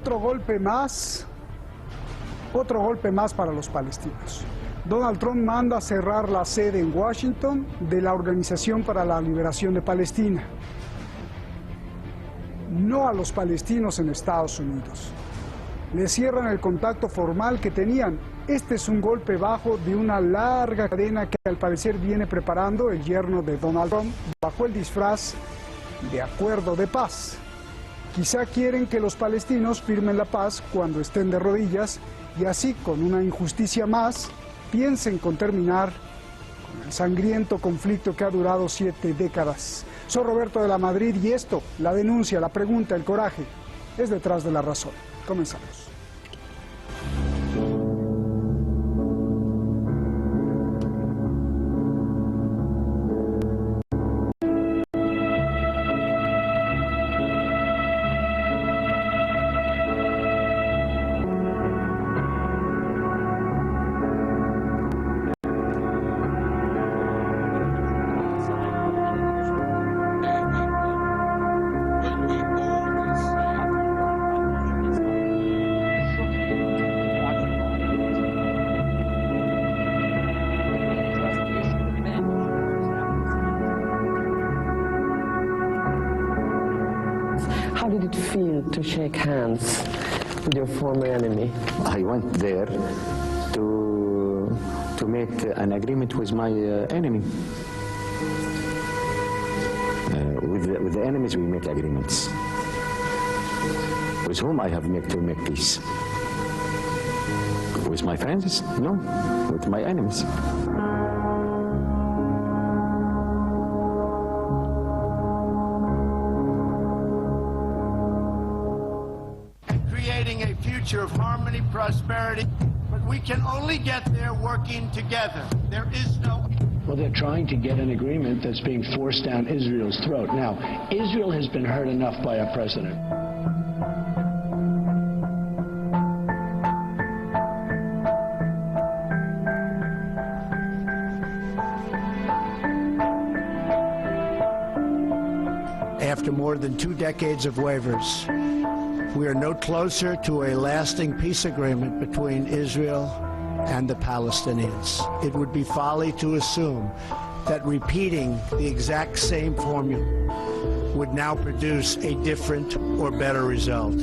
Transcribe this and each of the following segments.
Otro golpe más para los palestinos. Donald Trump manda cerrar la sede en Washington de la Organización para la Liberación de Palestina. No a los palestinos en Estados Unidos. Le cierran el contacto formal que tenían. Este es un golpe bajo de una larga cadena que al parecer viene preparando el yerno de Donald Trump bajo el disfraz de acuerdo de paz. Quizá quieren que los palestinos firmen la paz cuando estén de rodillas y así, con una injusticia más, piensen con terminar con el sangriento conflicto que ha durado 7 décadas. Soy Roberto de la Madrid y esto, la denuncia, la pregunta, el coraje, es detrás de la razón. Comenzamos. How did it feel to shake hands with your former enemy? I went there to make an agreement with my enemy. With the enemies we make agreements. With whom I have to make peace? With my friends? No, with my enemies. Creating a future of harmony, prosperity, but we can only get there working together. There is no... Well, they're trying to get an agreement that's being forced down Israel's throat. Now, Israel has been hurt enough by our president. After more than 2 decades of waivers, we are no closer to a lasting peace agreement between Israel and the Palestinians. It would be folly to assume that repeating the exact same formula would now produce a different or better result.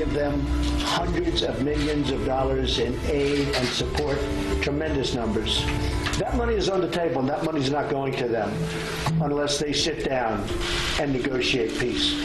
Them hundreds of millions of dollars in aid and support, tremendous numbers. That money is on the table, and that money is not going to them unless they sit down and negotiate peace.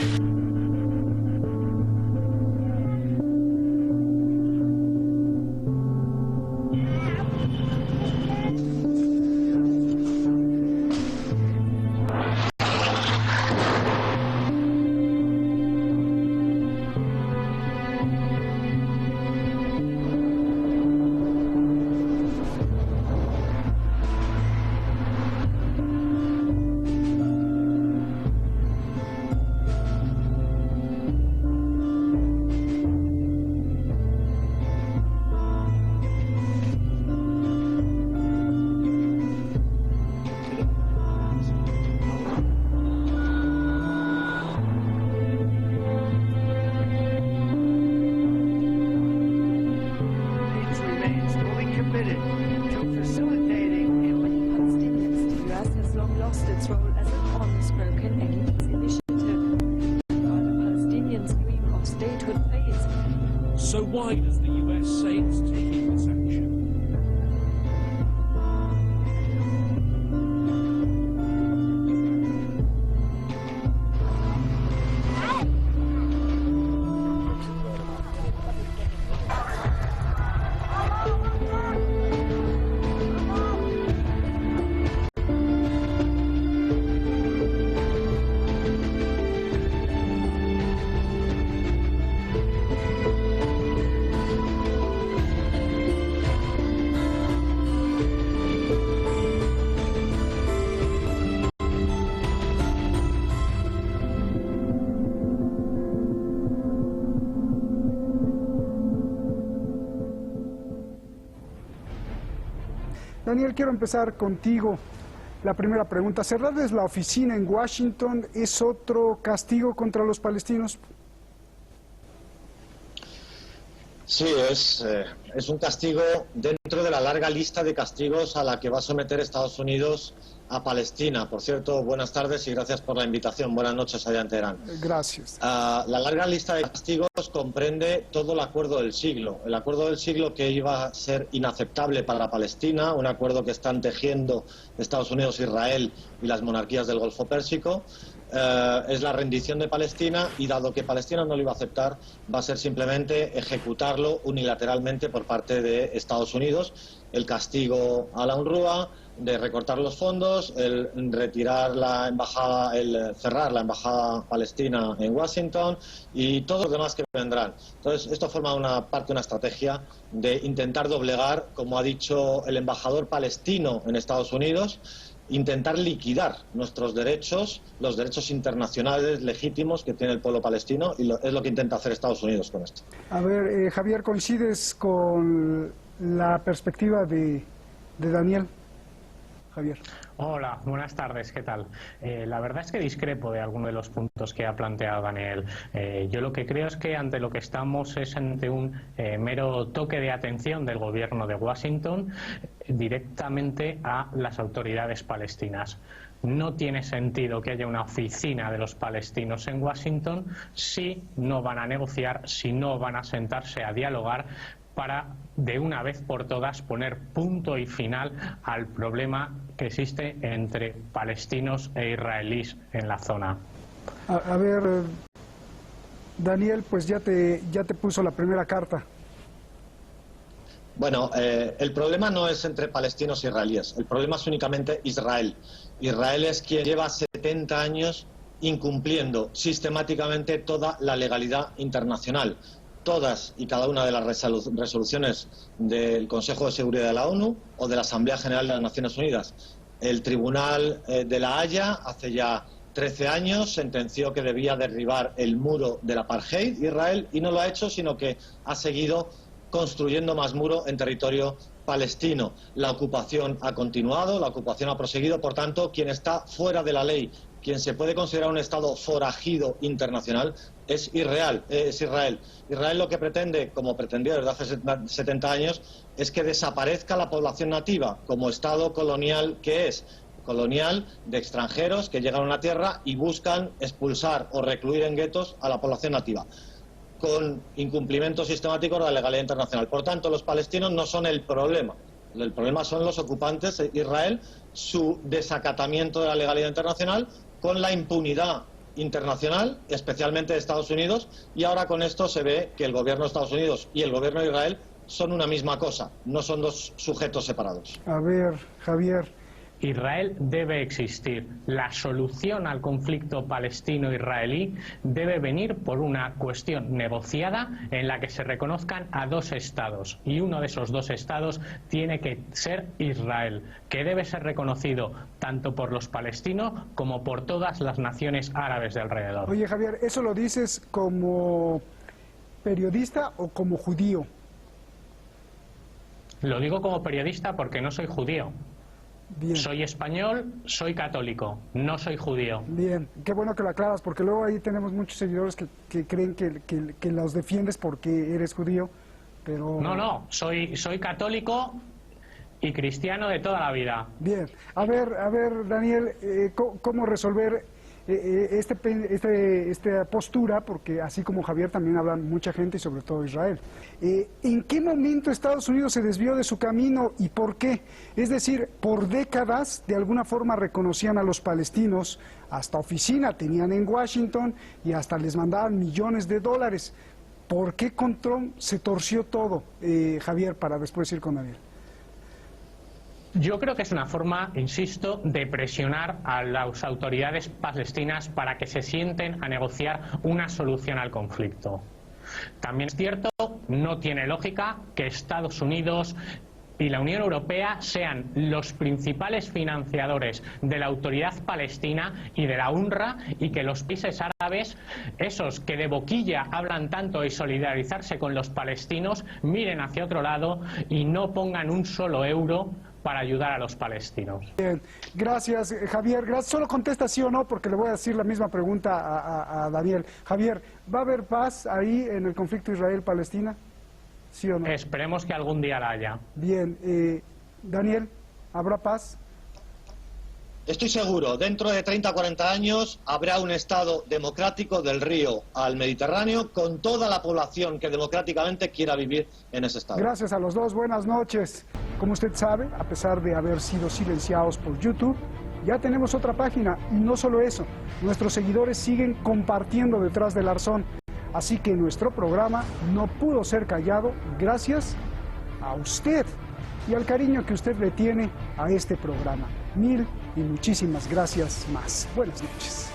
So why does the US say it's taking this action? Daniel, quiero empezar contigo. La primera pregunta, ¿cerrarles la oficina en Washington es otro castigo contra los palestinos? Sí, es un castigo dentro de la larga lista de castigos a la que va a someter Estados Unidos a Palestina. Por cierto, buenas tardes y gracias por la invitación. Buenas noches allá en Teherán. Gracias. La larga lista de castigos comprende todo el acuerdo del siglo. El acuerdo del siglo que iba a ser inaceptable para Palestina, un acuerdo que están tejiendo Estados Unidos, Israel y las monarquías del Golfo Pérsico. Es la rendición de Palestina y dado que Palestina no lo iba a aceptar, va a ser simplemente ejecutarlo unilateralmente por parte de Estados Unidos. El castigo a la UNRWA, de recortar los fondos, el retirar la embajada, el cerrar la embajada palestina en Washington y todos los demás que vendrán. Entonces, esto forma una estrategia de intentar doblegar, como ha dicho el embajador palestino en Estados Unidos, intentar liquidar nuestros derechos, los derechos internacionales legítimos que tiene el pueblo palestino, y es lo que intenta hacer Estados Unidos con esto. A ver, Javier, ¿coincides con la perspectiva de Daniel? Javier. Hola, buenas tardes, ¿qué tal? La verdad es que discrepo de algunos de los puntos que ha planteado Daniel. Yo lo que creo es que ante lo que estamos es ante un mero toque de atención del gobierno de Washington directamente a las autoridades palestinas. No tiene sentido que haya una oficina de los palestinos en Washington si no van a negociar, si no van a sentarse a dialogar para de una vez por todas poner punto y final al problema que existe entre palestinos e israelíes en la zona. A ver, Daniel, pues ya te puso la primera carta. Bueno, el problema no es entre palestinos e israelíes, el problema es únicamente Israel. Israel es quien lleva 70 años incumpliendo sistemáticamente toda la legalidad internacional. Todas y cada una de las resoluciones del Consejo de Seguridad de la ONU o de la Asamblea General de las Naciones Unidas. El Tribunal de la Haya hace ya 13 años sentenció que debía derribar el muro del apartheid Israel y no lo ha hecho, sino que ha seguido construyendo más muro en territorio palestino. La ocupación ha continuado, la ocupación ha proseguido, por tanto, quien está fuera de la ley, quien se puede considerar un Estado forajido internacional, es Israel. Israel lo que pretende, como pretendió desde hace 70 años, es que desaparezca la población nativa como Estado colonial que es. Colonial de extranjeros que llegan a una tierra y buscan expulsar o recluir en guetos a la población nativa, con incumplimiento sistemático de la legalidad internacional. Por tanto, los palestinos no son el problema son los ocupantes, Israel, su desacatamiento de la legalidad internacional con la impunidad internacional, especialmente de Estados Unidos, y ahora con esto se ve que el gobierno de Estados Unidos y el gobierno de Israel son una misma cosa, no son dos sujetos separados. A ver, Javier. Israel debe existir. La solución al conflicto palestino-israelí debe venir por una cuestión negociada en la que se reconozcan a dos estados, y uno de esos dos estados tiene que ser Israel, que debe ser reconocido tanto por los palestinos como por todas las naciones árabes de alrededor. Oye, Javier, ¿eso lo dices como periodista o como judío? Lo digo como periodista porque no soy judío. Bien. Soy español, soy católico, no soy judío. Bien, qué bueno que lo aclaras, porque luego ahí tenemos muchos seguidores que creen que los defiendes porque eres judío, pero... No, soy católico y cristiano de toda la vida. Bien, a ver, Daniel, ¿cómo resolver esta postura? Porque así como Javier también hablan mucha gente y sobre todo Israel. ¿En qué momento Estados Unidos se desvió de su camino y por qué? Es decir, por décadas de alguna forma reconocían a los palestinos, hasta oficina tenían en Washington y hasta les mandaban millones de dólares. ¿Por qué con Trump se torció todo, Javier, para después ir con Daniel? Yo creo que es una forma, insisto, de presionar a las autoridades palestinas para que se sienten a negociar una solución al conflicto. También es cierto, no tiene lógica que Estados Unidos y la Unión Europea sean los principales financiadores de la autoridad palestina y de la UNRWA, y que los países árabes, esos que de boquilla hablan tanto de solidarizarse con los palestinos, miren hacia otro lado y no pongan un solo euro para ayudar a los palestinos. Bien, gracias Javier. Gracias. Solo contesta sí o no, porque le voy a decir la misma pregunta a Daniel. Javier, ¿va a haber paz ahí en el conflicto Israel-Palestina? ¿Sí o no? Esperemos que algún día la haya. Bien, Daniel, ¿habrá paz? Estoy seguro, dentro de 30 o 40 años habrá un Estado democrático del río al Mediterráneo con toda la población que democráticamente quiera vivir en ese Estado. Gracias a los dos, buenas noches. Como usted sabe, a pesar de haber sido silenciados por YouTube, ya tenemos otra página y no solo eso, nuestros seguidores siguen compartiendo detrás del arzón. Así que nuestro programa no pudo ser callado gracias a usted y al cariño que usted le tiene a este programa. Mil y muchísimas gracias más. Buenas noches.